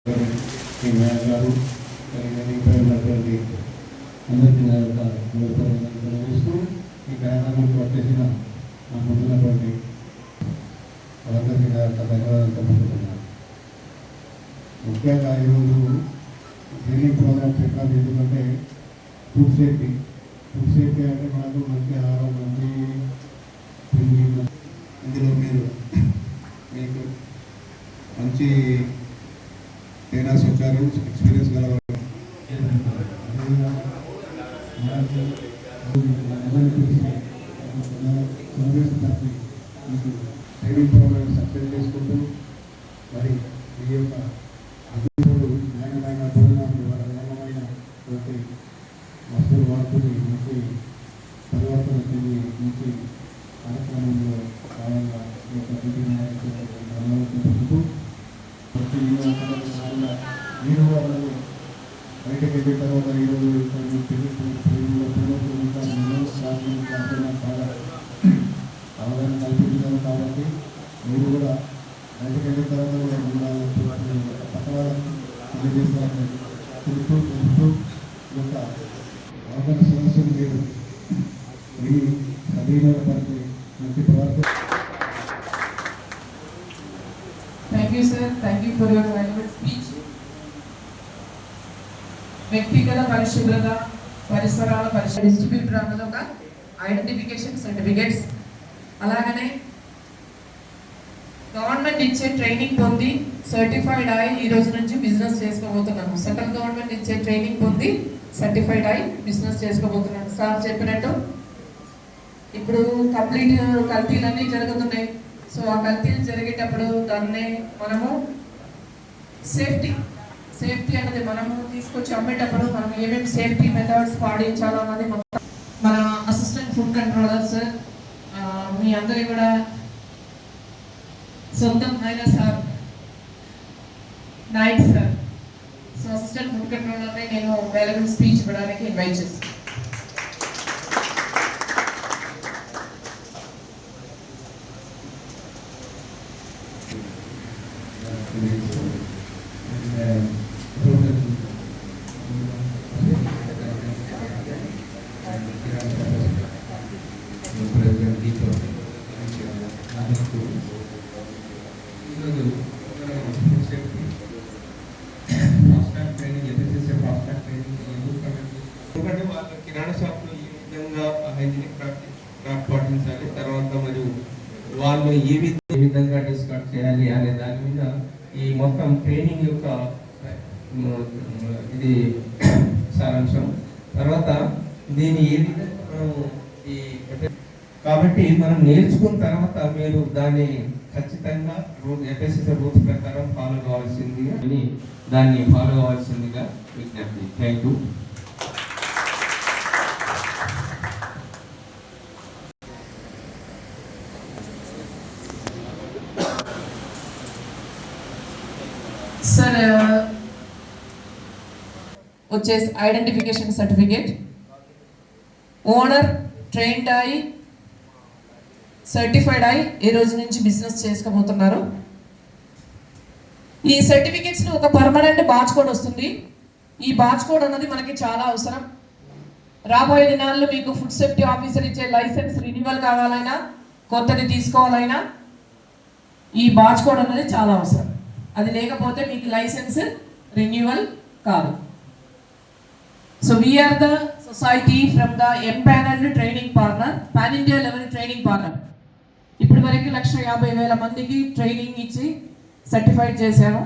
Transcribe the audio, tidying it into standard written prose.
గారు ఉన్నటువంటి అందరికీ నిర్వహిస్తూ ఈ కార్యక్రమానికి వచ్చేసిన నా ముందున్నటువంటి వాళ్ళందరికీ ధన్యవాదాలు తెలుపుతున్నాను. ముఖ్యంగా ఈరోజు ట్రైనింగ్ ప్రోగ్రామ్స్ ఎక్కడ ఎందుకంటే ఫుడ్ సేఫ్టీ అంటే మనకు మంచి ఆహారం మంచి ఇందులో మీకు మంచి ట్రైనర్స్ వచ్చారు, ఎక్స్పీరియన్స్ గల ట్రైనింగ్ ప్రోగ్రామ్ సక్సెస్ చేసుకుంటూ మరి ఈ యొక్క అభివృద్ధులు నాణ్యమైన భోజనాలు నాణ్యమైన వస్తువులు వాడుకుని మంచి పరివర్తన చెంది మంచి కార్యక్రమంలో భాగంగా ఈ యొక్క మీరు వాళ్ళని బయటకు వెళ్ళిన తర్వాత ఈరోజు చాలా అవగాహన కల్పించారు కాబట్టి మీరు కూడా బయటకు వెళ్ళిన తర్వాత కూడా పక్క వాళ్ళని తెలియజేస్తారని తెలుస్తూ ఈ యొక్క అవగాహన సమస్యలు మీరు మీ సదీనపరిచి మంచి ప్రవర్తన. Thank you, sir. Thank you for your valuable speech. వ్యక్తిగత పరిశుభ్రత పరిసరాల డిస్ట్రిబ్యూటర్ అన్నది ఒక ఐడెంటిఫికేషన్ సర్టిఫికేట్స్. అలాగనే గవర్నమెంట్ ఇచ్చే ట్రైనింగ్ పొంది సర్టిఫైడ్ అయి ఈ రోజు నుంచి బిజినెస్ చేసుకోబోతున్నాము. సెంట్రల్ గవర్నమెంట్ ఇచ్చే ట్రైనింగ్ పొంది సర్టిఫైడ్ అయి బిజినెస్ చేసుకోబోతున్నాను. సార్ చెప్పినట్టు ఇప్పుడు కంప్లీట్ కల్తీలన్నీ జరుగుతున్నాయి. సో ఆ కల్తీలు జరిగేటప్పుడు దాన్ని మనము సేఫ్టీ అనేది మనము తీసుకొచ్చి అమ్మేటప్పుడు మనం ఏమేమి సేఫ్టీ మెథడ్స్ పాటించాలో అన్నది మొత్తం మన అసిస్టెంట్ ఫుడ్ కంట్రోలర్ సార్ మీ అందరి కూడా సొంతం ఆయన sir Nayak sir. So assistant food కంట్రోలర్ని నేను అవైలబుల్ స్పీచ్ ఇవ్వడానికి ఇన్వైట్ చేస్తాను. ఎందుకంటే వాళ్ళ కిరాణా షాప్లో ఏ విధంగా హైజీనిక్ ప్రాక్టీస్ పాటించాలి, తర్వాత మరియు వాళ్ళు ఏ విధంగా డిస్కస్ చేయాలి అనే దాని మీద ఈ మొత్తం ట్రైనింగ్ యొక్క ఇది సారాంశం. తర్వాత దీన్ని ఏ విధంగా మనము కాబట్టి మనం నేర్చుకున్న తర్వాత మీరు దాన్ని ఖచ్చితంగా ఎఫ్ఎస్ఎస్ రూల్స్ ప్రకారం ఫాలో కావాల్సిందిగా దాన్ని ఫాలో కావాల్సిందిగా విజ్ఞప్తి. Thank you. సార్ వచ్చేసి ఐడెంటిఫికేషన్ సర్టిఫికేట్ ఓనర్ ట్రైన్డ్ అయి సర్టిఫైడ్ అయి ఈ రోజు నుంచి బిజినెస్ చేసుకోబోతున్నారు. ఈ సర్టిఫికేట్స్లో ఒక పర్మనెంట్ బాచ్ కోడ్ వస్తుంది. ఈ బాచ్ కోడ్ అన్నది మనకి చాలా అవసరం. రాబోయే దినాల్లో మీకు ఫుడ్ సేఫ్టీ ఆఫీసర్ ఇచ్చే లైసెన్స్ రెన్యువల్ కావాలైనా కొత్తది తీసుకోవాలైనా ఈ బాచ్ కోడ్ అన్నది చాలా అవసరం. అది లేకపోతే మీకు లైసెన్స్ రెన్యువల్ కాదు. So we are the society from the empanelled training partner, pan India level training partner. ఇప్పటి వరకు 1,50,000 మందికి ట్రైనింగ్ ఇచ్చి సర్టిఫైడ్ చేశాము.